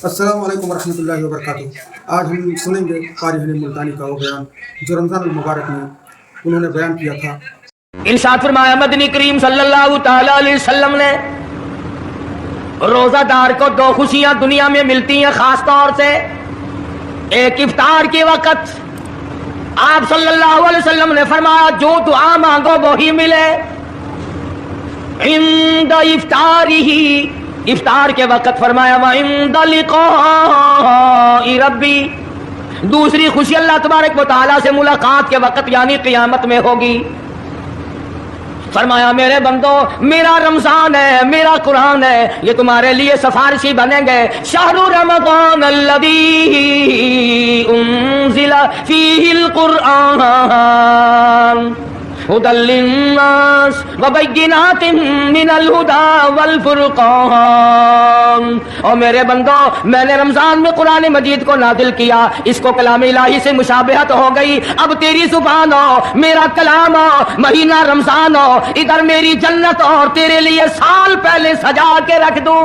السلام علیکم ورحمۃ اللہ وبرکاتہ۔ آج ہم سنیں گے قاری حلیم ملتانی کا وہ بیان جو رمضان المبارک میں انہوں نے بیان کیا تھا۔ ارشاد فرمایا مدنی کریم صلی اللہ تعالی علیہ وسلم نے روزہ دار کو دو خوشیاں دنیا میں ملتی ہیں خاص طور سے، ایک افطار کے وقت آپ صلی اللہ علیہ وسلم نے فرمایا جو دعا مانگو وہی ملے عند افطارہ، افطار کے وقت فرمایا وعند لقاء ربی، دوسری خوشی اللہ تبارک و تعالیٰ سے ملاقات کے وقت یعنی قیامت میں ہوگی۔ فرمایا میرے بندو میرا رمضان ہے، میرا قرآن ہے، یہ تمہارے لیے سفارشی بنیں گے۔ شہر رمضان الذی انزل فیہ القرآن ہدی للناس وبینات من الہدی والفرقان۔ اور میرے بندو میں نے رمضان میں قرآن مجید کو نازل کیا، اس کو کلام الہی سے مشابہت ہو گئی، اب تیری زبان ہو میرا کلام ہو، مہینہ رمضان ہو، ادھر میری جنت اور تیرے لیے سال پہلے سجا کے رکھ دوں،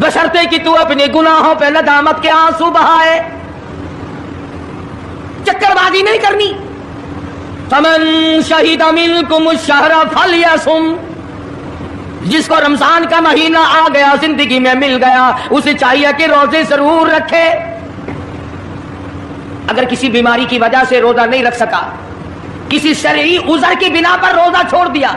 بشرطے کہ تو اپنے گناہوں پہ ندامت کے آنسو بہائے، چکر بازی نہیں کرنی۔ فمن شہد منکم الشہر فلیصم، جس کو رمضان کا مہینہ آ گیا زندگی میں مل گیا اسے چاہیے کہ روزے ضرور رکھے۔ اگر کسی بیماری کی وجہ سے روزہ نہیں رکھ سکا، کسی شرعی عذر کی بنا پر روزہ چھوڑ دیا،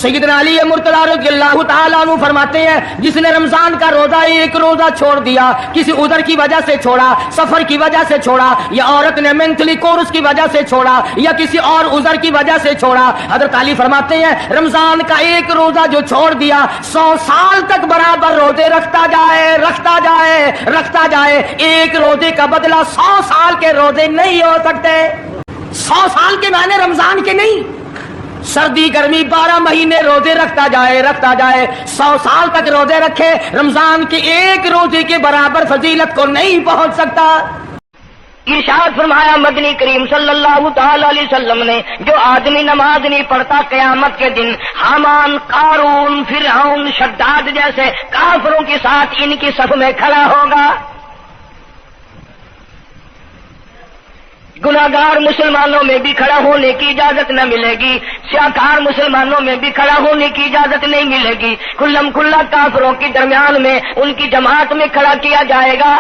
سیدنا علی مرتضیٰ رضی اللہ تعالیٰ عنہ فرماتے ہیں جس نے رمضان کا روزہ ایک روزہ چھوڑ دیا، کسی عذر کی وجہ سے چھوڑا، سفر کی وجہ سے چھوڑا، یا عورت نے مینٹلی کورس کی وجہ سے چھوڑا، یا کسی اور عذر کی وجہ سے چھوڑا، حضرت علی فرماتے ہیں رمضان کا ایک روزہ جو چھوڑ دیا 100 سال تک برابر روزے رکھتا جائے رکھتا جائے رکھتا جائے، ایک روزے کا بدلہ 100 سال کے روزے نہیں ہو سکتے۔ 100 سال کے معنی رمضان کے نہیں، سردی گرمی 12 مہینے روزے رکھتا جائے 100 سال تک روزے رکھے، رمضان کے ایک روزے کے برابر فضیلت کو نہیں پہنچ سکتا۔ ارشاد فرمایا مدنی کریم صلی اللہ تعالی علیہ وسلم نے جو آدمی نماز نہیں پڑھتا قیامت کے دن حامان، قارون، فرعون، شداد جیسے کافروں کے ساتھ ان کی صف میں کھڑا ہوگا۔ گناہگار مسلمانوں میں بھی کھڑا ہونے کی اجازت نہ ملے گی، سیاکار مسلمانوں میں بھی کھڑا ہونے کی اجازت نہیں ملے گی، کھلم کھلا کافروں کے درمیان میں ان کی جماعت میں کھڑا کیا جائے گا۔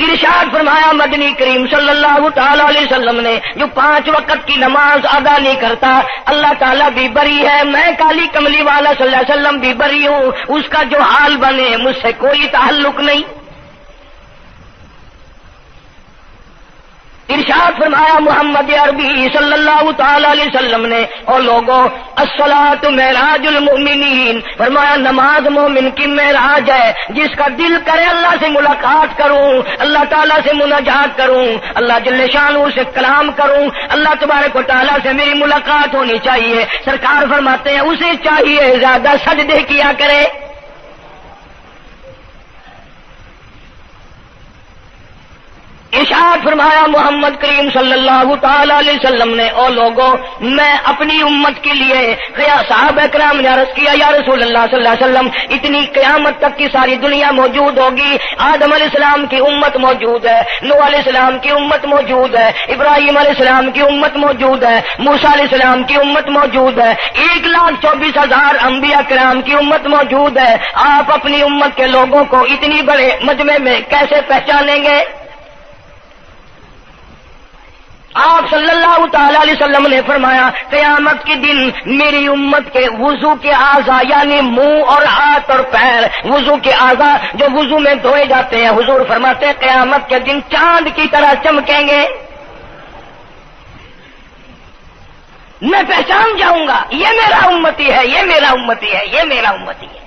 ارشاد فرمایا مدنی کریم صلی اللہ تعالی علیہ وسلم نے جو 5 وقت کی نماز ادا نہیں کرتا اللہ تعالیٰ بھی بری ہے، میں کالی کملی والا صلی اللہ علیہ وسلم بھی بری ہوں، اس کا جو حال بنے مجھ سے کوئی تعلق نہیں۔ ارشاد فرمایا محمد عربی صلی اللہ تعالی علیہ وسلم نے اور لوگوں الصلاۃ معراج المؤمنین، فرمایا نماز مومن کی معراج ہے، جس کا دل کرے اللہ سے ملاقات کروں، اللہ تعالیٰ سے مناجات کروں، اللہ جل شانہ سے کلام کروں، اللہ تبارک و تعالیٰ سے میری ملاقات ہونی چاہیے۔ سرکار فرماتے ہیں اسے چاہیے زیادہ سجدے کیا کرے۔ ارشاد فرمایا محمد کریم صلی اللہ تعالی علیہ وسلم نے اور لوگوں میں اپنی امت کے لیے صحابہ کرام نے عرض کیا یا رسول اللہ صلی اللہ علیہ وسلم اتنی قیامت تک کی ساری دنیا موجود ہوگی، آدم علیہ السلام کی امت موجود ہے، نوح علیہ السلام کی امت موجود ہے، ابراہیم علیہ السلام کی امت موجود ہے، موسیٰ علیہ السلام کی امت موجود ہے، 1,24,000 انبیاء کرام کی امت موجود ہے، آپ اپنی امت کے لوگوں کو اتنی بڑے مجمع میں کیسے پہچانیں گے؟ آپ صلی اللہ تعالی علیہ وسلم نے فرمایا قیامت کے دن میری امت کے وضو کے اعضاء یعنی منہ اور ہاتھ اور پیر، وضو کے اعضاء جو وضو میں دھوئے جاتے ہیں، حضور فرماتے ہیں قیامت کے دن چاند کی طرح چمکیں گے، میں پہچان جاؤں گا یہ میرا امتی ہے، یہ میرا امتی ہے، یہ میرا امتی ہے۔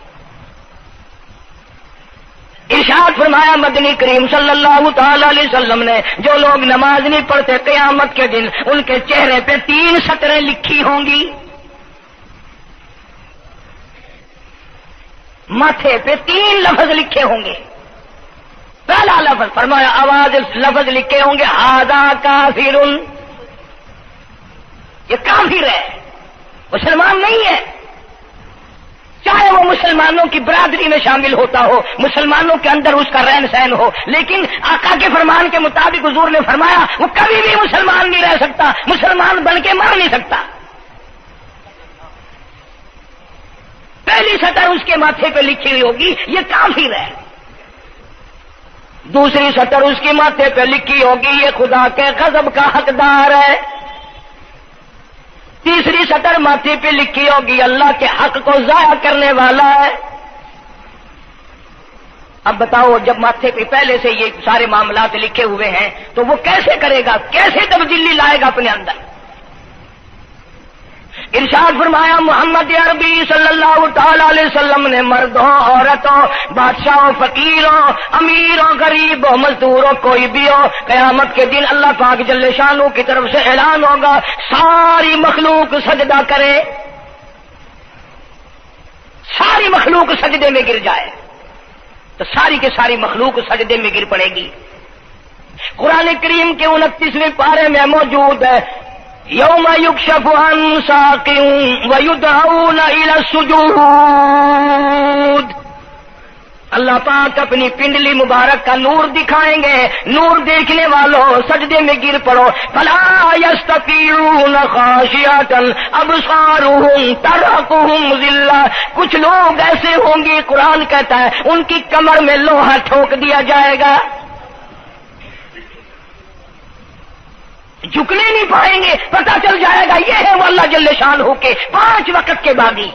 ارشاد فرمایا مدنی کریم صلی اللہ تعالی علیہ وسلم نے جو لوگ نماز نہیں پڑھتے قیامت کے دن ان کے چہرے پہ 3 سطریں لکھی ہوں گی، ماتھے پہ 3 لفظ لکھے ہوں گے۔ پہلا لفظ فرمایا آواز لفظ لکھے ہوں گے ھذا کافر، یہ کافر ہے، مسلمان نہیں ہے۔ چاہے وہ مسلمانوں کی برادری میں شامل ہوتا ہو، مسلمانوں کے اندر اس کا رہن سہن ہو، لیکن آقا کے فرمان کے مطابق حضور نے فرمایا وہ کبھی بھی مسلمان نہیں رہ سکتا، مسلمان بن کے مر نہیں سکتا۔ پہلی سطر اس کے ماتھے پہ لکھی ہوئی ہوگی یہ کافر ہے، دوسری سطر اس کے ماتھے پہ لکھی ہوگی یہ خدا کے غضب کا حقدار ہے، تیسری سطر ماتھے پہ لکھی ہوگی اللہ کے حق کو ضائع کرنے والا ہے۔ اب بتاؤ جب ماتھے پہ پہلے سے یہ سارے معاملات لکھے ہوئے ہیں تو وہ کیسے کرے گا، کیسے تبدیلی لائے گا اپنے اندر؟ ارشاد فرمایا محمد عربی صلی اللہ تعالی علیہ وسلم نے مردوں، عورتوں، بادشاہوں، فقیروں، امیروں، غریبوں، مزدوروں، کوئی بھی ہو، قیامت کے دن اللہ پاک جل شانہ کی طرف سے اعلان ہوگا ساری مخلوق سجدہ کرے، ساری مخلوق سجدے میں گر جائے تو ساری کے ساری مخلوق سجدے میں گر پڑے گی۔ قرآن کریم کے 29ویں پارے میں موجود ہے یوم یکشف عن ساق ویدعون الی السجود، اللہ پاک اپنی پنڈلی مبارک کا نور دکھائیں گے، نور دیکھنے والوں سجدے میں گر پڑو، فلا یستطیعون خاشعۃ ابصارهم ترهقهم ذلہ، کچھ لوگ ایسے ہوں گے قرآن کہتا ہے ان کی کمر میں لوہا ٹھوک دیا جائے گا، جھکنے نہیں پائیں گے، پتہ چل جائے گا یہ ہے وہ اللہ جل شانہ کے 5 وقت کے باغی۔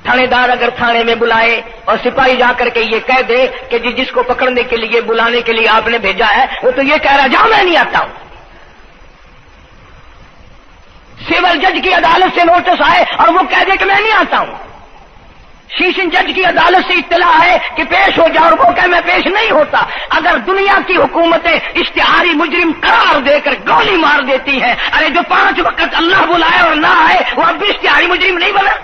تھانے دار اگر تھانے میں بلائے اور سپاہی جا کر کے یہ کہہ دے کہ جس کو پکڑنے کے لیے بلانے کے لیے آپ نے بھیجا ہے وہ تو یہ کہہ رہا جاؤ میں نہیں آتا ہوں۔ سول جج کی عدالت سے نوٹس آئے اور وہ کہہ دے کہ میں نہیں آتا ہوں، سیشن جج کی عدالت سے اطلاع ہے کہ پیش ہو جاؤ اور وہ کہ میں پیش نہیں ہوتا، اگر دنیا کی حکومتیں اشتہاری مجرم قرار دے کر گولی مار دیتی ہیں، ارے جو 5 وقت اللہ بلائے اور نہ آئے وہ اب بھی اشتہاری مجرم نہیں بنا؟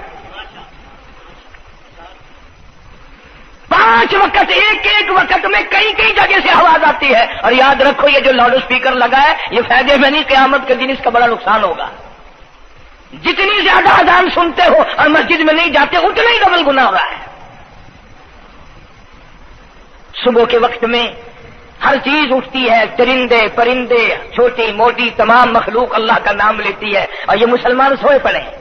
5 وقت ایک وقت میں کئی جگہ سے آواز آتی ہے، اور یاد رکھو یہ جو لاؤڈ اسپیکر لگا ہے یہ فائدے میں نہیں، قیامت کے دن اس کا بڑا نقصان ہوگا۔ جتنی زیادہ اذان سنتے ہو اور مسجد میں نہیں جاتے اتنا ہی ڈبل گناہ ہو رہا ہے۔ صبح کے وقت میں ہر چیز اٹھتی ہے، چرندے پرندے چھوٹی موٹی تمام مخلوق اللہ کا نام لیتی ہے، اور یہ مسلمان سوئے پڑے ہیں،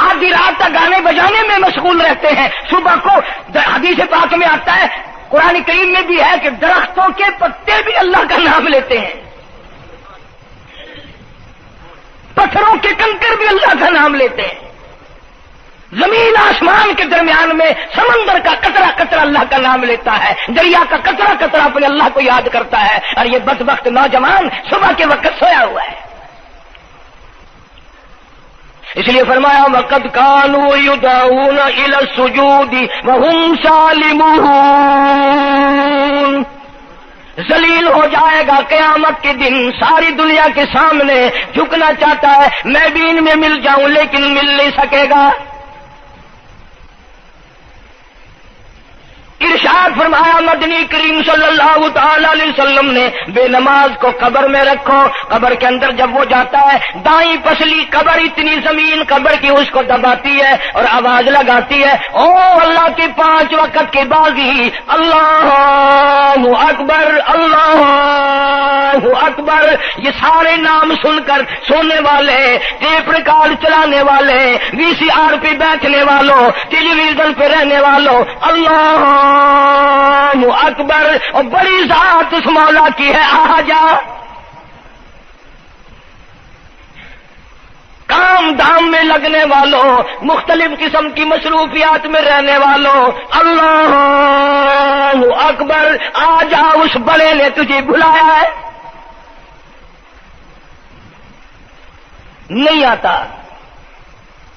آدھی رات تک گانے بجانے میں مشغول رہتے ہیں۔ صبح کو حدیث پاک میں آتا ہے، قرآن کریم میں بھی ہے کہ درختوں کے پتے بھی اللہ کا نام لیتے ہیں، پتھروں کے کنکر بھی اللہ کا نام لیتے ہیں، زمین آسمان کے درمیان میں سمندر کا قطرہ قطرہ اللہ کا نام لیتا ہے، دریا کا قطرہ قطرہ اپنے اللہ کو یاد کرتا ہے، اور یہ بدبخت نوجوان صبح کے وقت سویا ہوا ہے۔ اس لیے فرمایا وَقَدْ كَانُوا يُدْعَوْنَ إِلَى السُّجُودِ وَهُمْ سَالِمُونَ، ذلیل ہو جائے گا قیامت کے دن، ساری دنیا کے سامنے جھکنا چاہتا ہے میں بھی ان میں مل جاؤں لیکن مل نہیں سکے گا۔ ارشاد فرمایا مدنی کریم صلی اللہ تعالی علیہ وسلم نے بے نماز کو قبر میں رکھو، قبر کے اندر جب وہ جاتا ہے دائیں پسلی قبر اتنی زمین قبر کی اس کو دباتی ہے اور آواز لگاتی ہے او اللہ کے 5 وقت کے باغی، اللہ اکبر اللہ اکبر، یہ سارے نام سن کر سونے والے، ٹیپ ریکارڈ چلانے والے، وی سی آر پہ بیٹھنے والوں، ٹیلی ویژن پہ رہنے والوں، اللہ اکبر، اور بڑی ذات اس مولا کی ہے آ جا، کام دھام میں لگنے والوں، مختلف قسم کی مصروفیات میں رہنے والوں، اللہ اکبر، آ جا، اس بڑے نے تجھے بلایا ہے، نہیں آتا۔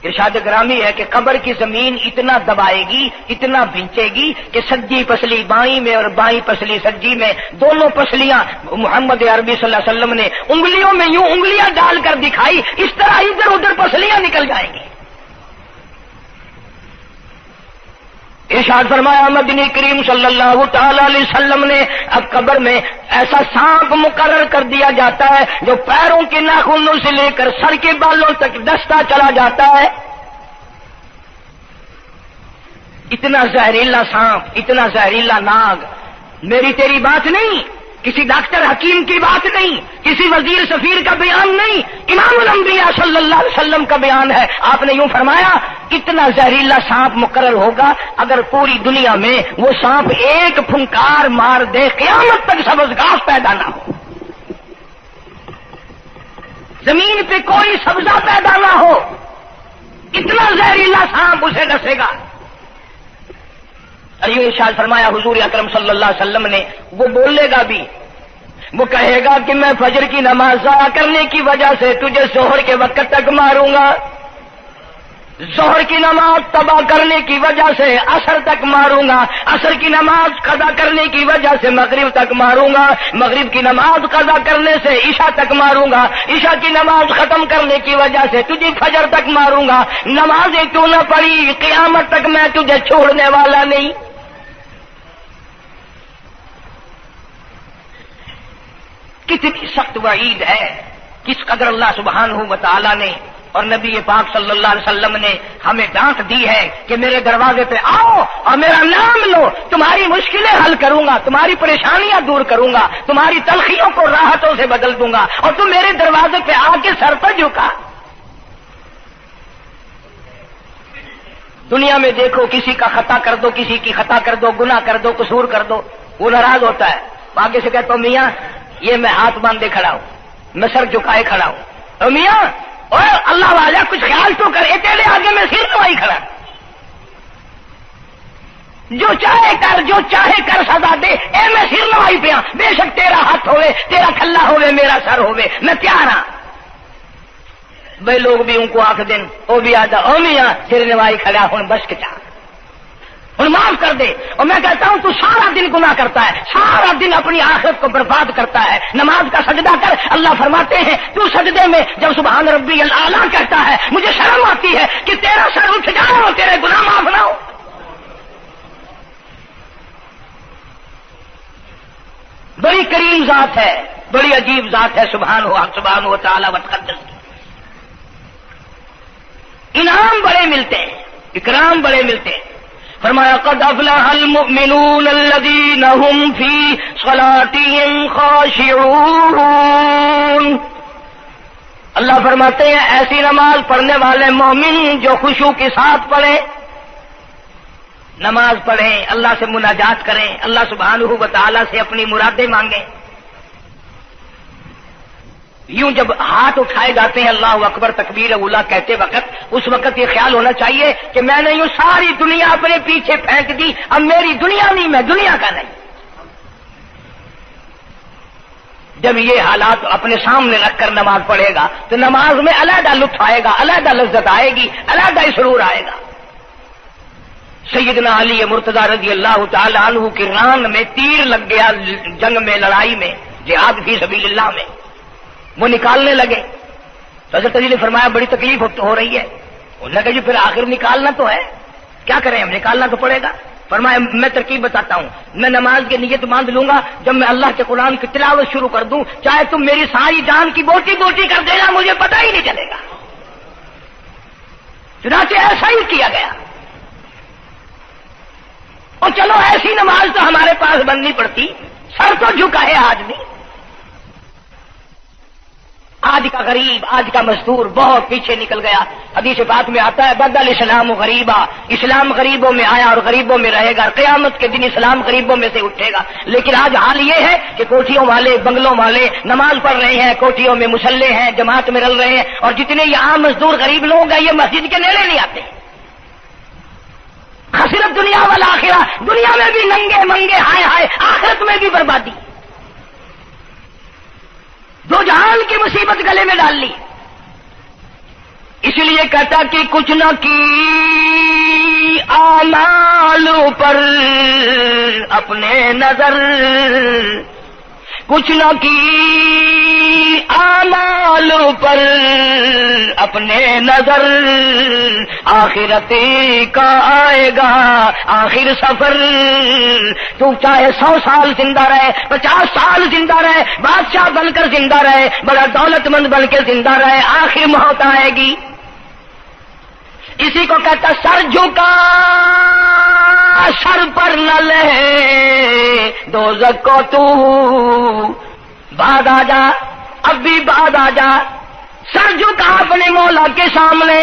ارشاد گرامی ہے کہ قبر کی زمین اتنا دبائے گی، اتنا بھینچے گی کہ سجی پسلی بائیں میں اور بائیں پسلی سجی میں، دونوں پسلیاں محمد عربی صلی اللہ علیہ وسلم نے انگلیوں میں یوں انگلیاں ڈال کر دکھائی، اس طرح ادھر ادھر پسلیاں نکل جائیں گی۔ ارشاد فرمایا مدنی کریم صلی اللہ تعالی علیہ وسلم نے اب قبر میں ایسا سانپ مقرر کر دیا جاتا ہے جو پیروں کے ناخنوں سے لے کر سر کے بالوں تک ڈستا چلا جاتا ہے. اتنا زہریلا سانپ، اتنا زہریلا ناگ. میری تیری بات نہیں، کسی ڈاکٹر حکیم کی بات نہیں، کسی وزیر سفیر کا بیان نہیں، امام الانبیاء صلی اللہ علیہ وسلم کا بیان ہے. آپ نے یوں فرمایا اتنا زہریلا سانپ مقرر ہوگا اگر پوری دنیا میں وہ سانپ ایک پھنکار مار دے قیامت تک سبز گھاس پیدا نہ ہو، زمین پہ کوئی سبزہ پیدا نہ ہو، اتنا زہریلا سانپ اسے ڈسے گا. اور یوں ارشاد فرمایا حضور اکرم صلی اللہ علیہ وسلم نے، وہ بولے گا بھی، وہ کہے گا کہ میں فجر کی نماز ضائع کرنے کی وجہ سے تجھے ظہر کے وقت تک ماروں گا، ظہر کی نماز تباہ کرنے کی وجہ سے عصر تک ماروں گا، عصر کی نماز قضا کرنے کی وجہ سے مغرب تک ماروں گا، مغرب کی نماز قضا کرنے سے عشاء تک ماروں گا، عشاء کی نماز ختم کرنے کی وجہ سے تجھے فجر تک ماروں گا. نمازیں تو نہ پڑھی قیامت تک میں تجھے چھوڑنے والا نہیں. کتنی سخت وعید ہے، کس قدر اللہ سبحانہ و تعالی نے اور نبی پاک صلی اللہ علیہ وسلم نے ہمیں ڈانٹ دی ہے کہ میرے دروازے پہ آؤ اور میرا نام لو، تمہاری مشکلیں حل کروں گا، تمہاری پریشانیاں دور کروں گا، تمہاری تلخیوں کو راحتوں سے بدل دوں گا، اور تم میرے دروازے پہ آ کے سر پر جھکا. دنیا میں دیکھو کسی کا خطا کر دو، کسی کی خطا کر دو، گناہ کر دو، قصور کر دو، وہ ناراض ہوتا ہے. آگے سے کہتا ہوں میاں یہ میں ہاتھ باندھے کھڑا ہوں، میں سر جھکائے کھڑا ہوں، اور میاں اور اللہ والا کچھ خیال تو کرے، تیرے آگے میں سر نوائی کھڑا، جو چاہے کر، جو چاہے کر سزا دے، اے میں سر نوائی پہ ہاں، بے شک تیرا ہاتھ ہوئے، تیرا کھلا ہوئے، میرا سر ہوئے، میں تیار ہاں. بھائی لوگ بھی ان کو آخ دن وہ بھی آتا او میاں سر نوائی کھڑا ہوں بس کے چاہ اور معاف کر دے. اور میں کہتا ہوں تو سارا دن گناہ کرتا ہے، سارا دن اپنی آخرت کو برباد کرتا ہے. نماز کا سجدہ کر، اللہ فرماتے ہیں تو سجدے میں جب سبحان ربی الاعلیٰ کہتا ہے مجھے شرم آتی ہے کہ تیرا سر اٹھ جائے اور تیرے گناہ معاف نہ ہو. بڑی کریم ذات ہے، بڑی عجیب ذات ہے سبحانہ و تعالی و تقدس. انعام بڑے ملتے ہیں، اکرام بڑے ملتے ہیں. فرمایا قد افلح المؤمنون الذين هم في صلاتهم خاشعون. اللہ فرماتے ہیں ایسی نماز پڑھنے والے مومن جو خشوع کے ساتھ پڑھیں، نماز پڑھیں، اللہ سے مناجات کریں، اللہ سبحانہ و تعالی سے اپنی مرادیں مانگیں. یوں جب ہاتھ اٹھائے جاتے ہیں اللہ اکبر تکبیر اولا کہتے وقت، اس وقت یہ خیال ہونا چاہیے کہ میں نے یوں ساری دنیا اپنے پیچھے پھینک دی، اب میری دنیا نہیں، میں دنیا کا نہیں. جب یہ حالات اپنے سامنے رکھ کر نماز پڑھے گا تو نماز میں علیحدہ لطف آئے گا، علیحدہ لذت آئے گی، علیحدہ سرور آئے گا. سیدنا علی مرتضی رضی اللہ تعالی عنہ کی ران میں تیر لگ گیا جنگ میں، لڑائی میں، جہاد فی سبیل اللہ میں. وہ نکالنے لگے تو حضرت علی نے فرمایا بڑی تکلیف ہو رہی ہے. انہوں نے کہا جی پھر آخر نکالنا تو ہے، کیا کریں ہم، نکالنا تو پڑے گا. فرمایا میں ترکیب بتاتا ہوں، میں نماز کی نیت باندھ لوں گا، جب میں اللہ کے قرآن کی تلاوت شروع کر دوں چاہے تم میری ساری جان کی بوٹی بوٹی کر دینا، مجھے پتہ ہی نہیں چلے گا. چنانچہ ایسا ہی کیا گیا. اور چلو ایسی نماز تو ہمارے پاس بننی پڑتی، سر تو جھکا ہے آدمی. آج کا غریب، آج کا مزدور بہت پیچھے نکل گیا. حدیث پاک میں آتا ہے بدل اسلام غریبا، اسلام غریبوں میں آیا اور غریبوں میں رہے گا، قیامت کے دن اسلام غریبوں میں سے اٹھے گا. لیکن آج حال یہ ہے کہ کوٹھیوں والے، بنگلوں والے نماز پڑھ رہے ہیں، کوٹھیوں میں مصلے ہیں، جماعت میں رل رہے ہیں، اور جتنے یہ عام مزدور غریب لوگ ہیں یہ مسجد کے نیڑے نہیں آتے. خسرت دنیا والآخرہ، دنیا میں بھی ننگے منگے ہائے ہائے، آخرت میں بھی بربادی. دو جہان کی مصیبت گلے میں ڈال لی. اس لیے کہتا کہ کچھ نہ کی اعمال پر اپنے نظر، کچھ نہ کی اعمال پر اپنے نظر، آخرت کا آئے گا آخر سفر۔ تو چاہے 100 سال زندہ رہے، 50 سال زندہ رہے، بادشاہ بن کر زندہ رہے، بڑا دولت مند بن کے زندہ رہے، آخر موت آئے گی۔ اسی کو کہتا سر جھکا سر پر نہ لے دوزخ کو تو، بعد آ جا، اب بھی بعد آ جا۔ سر جھکا اپنے مولا کے سامنے۔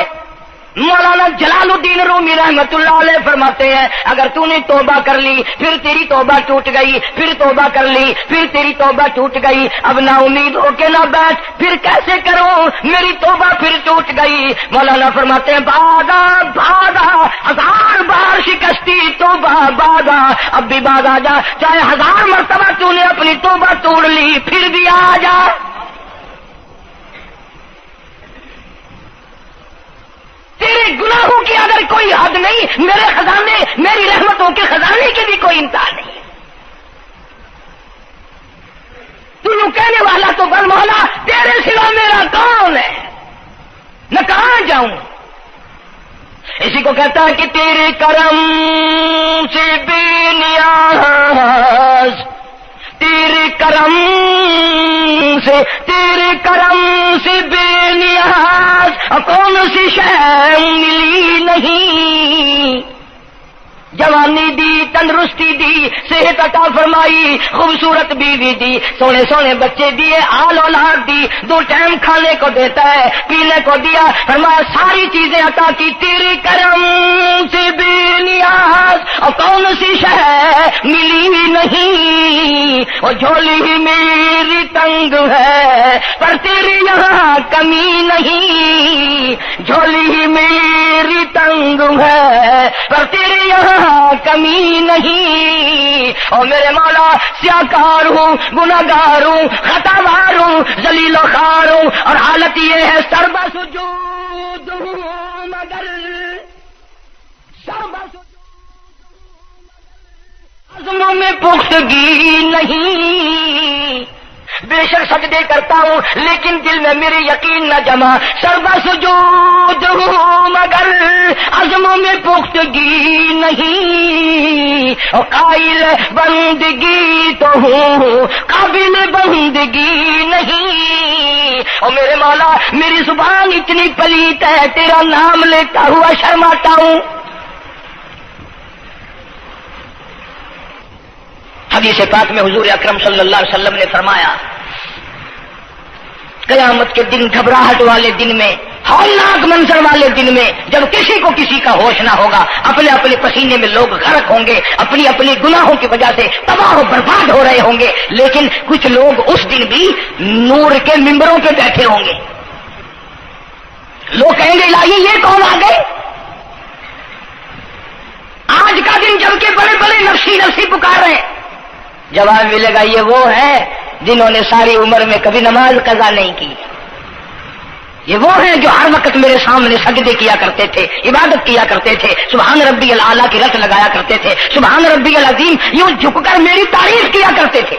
مولانا جلال الدین رومی رحمت اللہ علیہ فرماتے ہیں اگر تو نے توبہ کر لی، پھر تیری توبہ ٹوٹ گئی، پھر توبہ کر لی، پھر تیری توبہ ٹوٹ گئی، اب نا امید ہو کے نہ بیٹھ، پھر کیسے کروں، میری توبہ پھر ٹوٹ گئی۔ مولانا فرماتے ہیں بادا بادا، 1000 بار شکستی توبہ بادا، اب بھی بعد آ جا، چاہے 1000 مرتبہ تو نے اپنی توبہ توڑ لی، پھر بھی آ جا۔ تیرے گناہوں کی اگر کوئی حد نہیں، میرے خزانے، میری رحمتوں کے خزانے کی بھی کوئی انتہا نہیں۔ تو یوں کہنے والا تو بن مولا تیرے سوا میرا کون ہے، میں کہاں جاؤں۔ اسی کو کہتا ہے کہ تیرے کرم سے بے نیاز، تیرے کرم سے بے نیاز، کون سی شے ملی نہیں۔ جوانی دی، تندرستی دی، صحت عطا فرمائی، خوبصورت بیوی دی، سونے سونے بچے دیے، آل اولاد دی، 2 ٹائم کھانے کو دیتا ہے، پینے کو دیا، فرمایا ساری چیزیں عطا کی، تیرے کرم سے بے نیاز، اور کون سی شے ملی نہیں۔ اور جھولی ہی میری تنگ ہے پر تیری یہاں کمی نہیں، جھولی ہی میری تنگ ہے پر تیری یہاں کمی نہیں۔ اور میرے مولا سیاکار ہوں، گناہگار ہوں، خطاوار ہوں، ذلیل و خوار ہوں، اور حالت یہ ہے سربا سجود ہوں مگر سربا سجود عزموں میں پختگی نہیں۔ بے شک سجدے کرتا ہوں لیکن دل میں میرے یقین نہ جمع، سربا سجود ہوں مگر عزموں میں پختگی نہیں۔ اور قائل بندگی تو ہوں قابل بندگی نہیں۔ اور میرے مولا میری زبان اتنی پلیت ہے تیرا نام لیتا ہوا شرماتا ہوں۔ حدیث پاک میں حضور اکرم صلی اللہ علیہ وسلم نے فرمایا قیامت کے دن، گھبراہٹ والے دن میں، ہولناک منظر والے دن میں، جب کسی کو کسی کا ہوش نہ ہوگا، اپنے اپنے پسینے میں لوگ غرق ہوں گے، اپنی اپنی گناہوں کی وجہ سے تباہ و برباد ہو رہے ہوں گے، لیکن کچھ لوگ اس دن بھی نور کے ممبروں پہ بیٹھے ہوں گے۔ لوگ کہیں گے الہی یہ کون آ گئے؟ آج کا دن جب کہ بڑے بڑے نفسی نفسی پکار رہے ہیں، جواب ملے گا یہ وہ ہیں جنہوں نے ساری عمر میں کبھی نماز قضا نہیں کی، یہ وہ ہیں جو ہر وقت میرے سامنے سجدے کیا کرتے تھے، عبادت کیا کرتے تھے، سبحان ربی الاعلیٰ کی رت لگایا کرتے تھے، سبحان ربی العظیم یوں جھک کر میری تعریف کیا کرتے تھے۔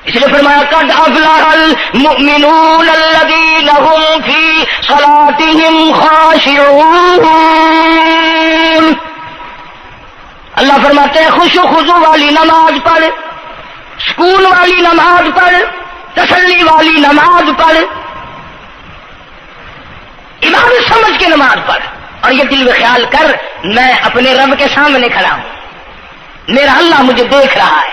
اس لیے فرمایا قد افلح المؤمنون الذین هم فی صلاتهم خاشعون۔ اللہ فرماتے ہیں خوش و خضوع والی نماز پڑھ، سکون والی نماز پڑھ، تسلی والی نماز پڑھ، عبادت سمجھ کے نماز پڑھ، اور یہ دل میں خیال کر میں اپنے رب کے سامنے کھڑا ہوں، میرا اللہ مجھے دیکھ رہا ہے،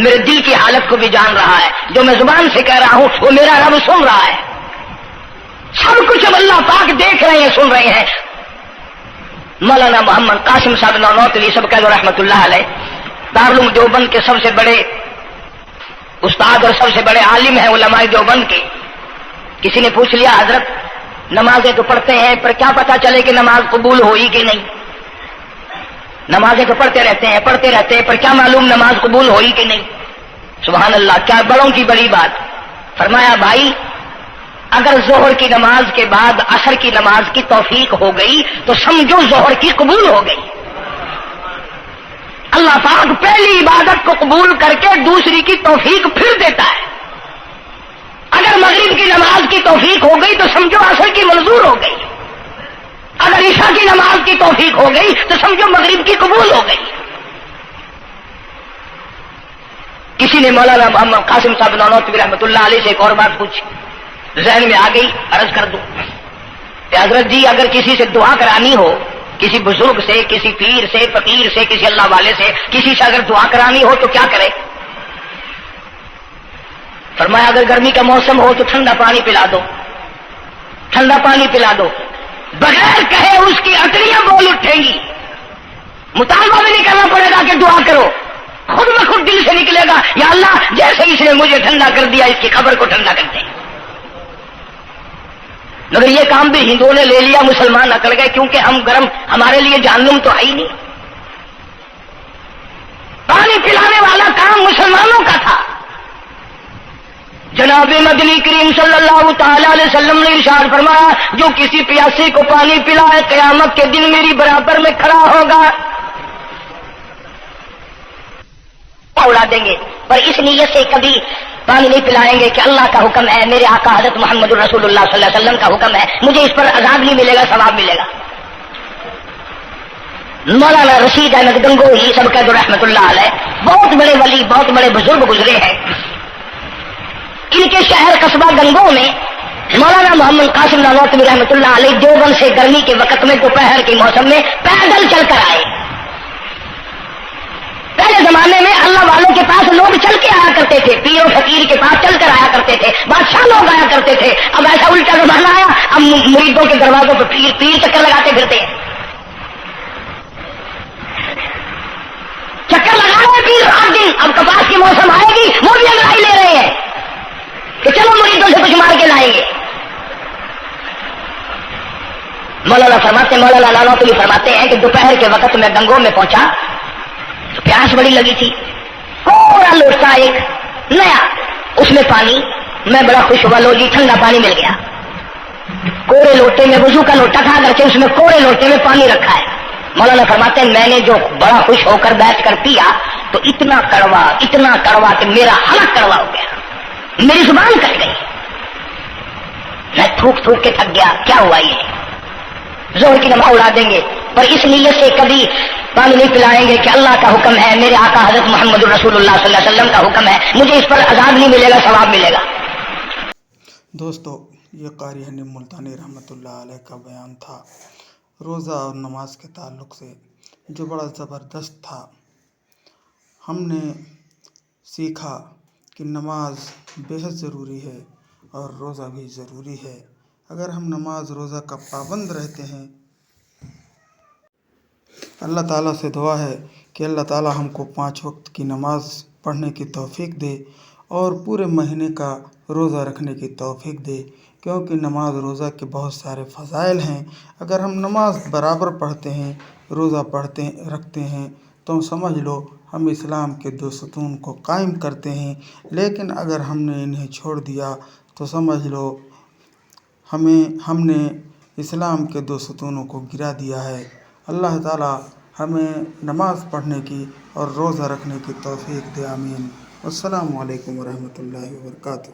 میرے دل کی حالت کو بھی جان رہا ہے، جو میں زبان سے کہہ رہا ہوں وہ میرا رب سن رہا ہے، سب کچھ اب اللہ پاک دیکھ رہے ہیں، سن رہے ہیں۔ مولانا محمد قاسم صاحب نانوتوی سب کہہ دو رحمت اللہ علیہ، دارالعلوم دیوبند کے سب سے بڑے استاد اور سب سے بڑے عالم ہیں علماء دیوبند کے۔ کسی نے پوچھ لیا حضرت نمازیں تو پڑھتے ہیں پر کیا پتا چلے کہ نماز قبول ہوئی کہ نہیں؟ نمازیں تو پڑھتے رہتے ہیں پر کیا معلوم نماز قبول ہوئی کہ نہیں؟ سبحان اللہ، کیا بڑوں کی بڑی بات۔ فرمایا بھائی اگر ظہر کی نماز کے بعد عصر کی نماز کی توفیق ہو گئی تو سمجھو ظہر کی قبول ہو گئی۔ اللہ پاک پہلی عبادت کو قبول کر کے دوسری کی توفیق پھر دیتا ہے۔ اگر مغرب کی نماز کی توفیق ہو گئی تو سمجھو عصر کی منظور ہو گئی، اگر عشاء کی نماز کی توفیق ہو گئی تو سمجھو مغرب کی قبول ہو گئی۔ کسی نے مولانا محمد قاسم صاحب نانوتوی رحمۃ اللہ علیہ سے ایک اور بات پوچھی، ذہن میں آ گئی، عرض کر دوں کہ حضرت جی اگر کسی سے دعا کرانی ہو، کسی بزرگ سے، کسی پیر سے، فقیر سے، کسی اللہ والے سے، کسی سے اگر دعا کرانی ہو تو کیا کرے؟ فرمایا اگر گرمی کا موسم ہو تو ٹھنڈا پانی پلا دو، ٹھنڈا پانی پلا دو، بغیر کہے اس کی اٹریاں بول اٹھیں گی، مطالبہ بھی نہیں کرنا پڑے گا کہ دعا کرو، خود بخود دل سے نکلے گا یا اللہ جیسے اس نے مجھے ٹھنڈا کر دیا اس کی خبر کو ٹھنڈا کر دیں۔ مگر یہ کام بھی ہندوؤں نے لے لیا، مسلمان اکڑ گئے، کیونکہ ہم گرم، ہمارے لیے جہنم تو ہے ہی نہیں۔ پانی پلانے والا کام مسلمانوں کا تھا۔ جناب مدنی کریم صلی اللہ تعالی علیہ وسلم نے ارشاد فرمایا جو کسی پیاسے کو پانی پلائے قیامت کے دن میری برابر میں کھڑا ہوگا، اڑا دیں گے، پر اس نیت سے کبھی پانی نہیں پلائیں گے کہ اللہ کا حکم ہے، میرے آقا حضرت محمد الرسول اللہ صلی اللہ علیہ وسلم کا حکم ہے، مجھے اس پر عذاب نہیں ملے گا، ثواب ملے گا۔ مولانا رشید احمد گنگوہی سب کا رحمت اللہ علیہ بہت بڑے ولی، بہت بڑے بزرگ گزرے ہیں۔ ان کے شہر قصبہ گنگو میں مولانا محمد قاسم نانوتوی رحمۃ اللہ علیہ دیوبند سے گرمی کے وقت میں دوپہر کے موسم میں پیدل چل کر آئے۔ پہلے زمانے میں اللہ والوں کے پاس لوگ چل کے آیا کرتے تھے، پیر و فقیر کے پاس چل کر آیا کرتے تھے، بادشاہ لوگ آیا کرتے تھے۔ اب ایسا الٹا زمانہ آیا، اب مریدوں کے دروازوں پہ پیر چکر لگاتے پھرتے ہیں، چکر لگا رہے پیر رات دن۔ اب کپاس کی موسم آئے گی وہ بھی انگڑائی لے رہے ہیں کہ چلو مریدوں سے کچھ مار کے لائیں گے۔ مولانا نانوتوی فرماتے ہیں کہ دوپہر کے وقت میں گنگو میں پہنچا تو پیاس بڑی لگی تھی، پورا لوٹا ایک نیا، اس میں پانی، میں بڑا خوش ہوا، لو جی ٹھنڈا پانی مل گیا۔ کوڑے لوٹے میں، وضو کا لوٹا تھا اگرچہ اس میں کوڑے لوٹے میں پانی رکھا ہے۔ مولانا فرماتے ہیں میں نے جو بڑا خوش ہو کر بیٹھ کر پیا تو اتنا کڑوا کہ میرا حلق کڑوا ہو گیا، میری زبان کٹ گئی، میں تھوک کے تھک گیا۔ کیا ہوا یہ؟ زہر کی نماز اڑا دیں گے، پر اس نیت سے کبھی پانی نہیں پلائیں گے کہ اللہ کا حکم ہے، میرے آقا حضرت محمد الرسول اللہ صلی اللہ علیہ وسلم کا حکم ہے، مجھے اس پر عذاب نہیں ملے گا، ثواب ملے گا۔ دوستو یہ قاری حنیف ملتانی رحمۃ اللہ علیہ کا بیان تھا روزہ اور نماز کے تعلق سے، جو بڑا زبردست تھا۔ ہم نے سیکھا کہ نماز بہت ضروری ہے اور روزہ بھی ضروری ہے۔ اگر ہم نماز روزہ کا پابند رہتے ہیں، اللہ تعالیٰ سے دعا ہے کہ اللہ تعالیٰ ہم کو 5 وقت کی نماز پڑھنے کی توفیق دے اور پورے مہینے کا روزہ رکھنے کی توفیق دے، کیونکہ نماز روزہ کے بہت سارے فضائل ہیں۔ اگر ہم نماز برابر پڑھتے ہیں، روزہ رکھتے ہیں تو سمجھ لو ہم اسلام کے 2 ستون کو قائم کرتے ہیں، لیکن اگر ہم نے انہیں چھوڑ دیا تو سمجھ لو ہم نے اسلام کے 2 ستونوں کو گرا دیا ہے۔ اللہ تعالیٰ ہمیں نماز پڑھنے کی اور روزہ رکھنے کی توفیق دے، آمین۔ السلام علیکم ورحمۃ اللہ وبرکاتہ۔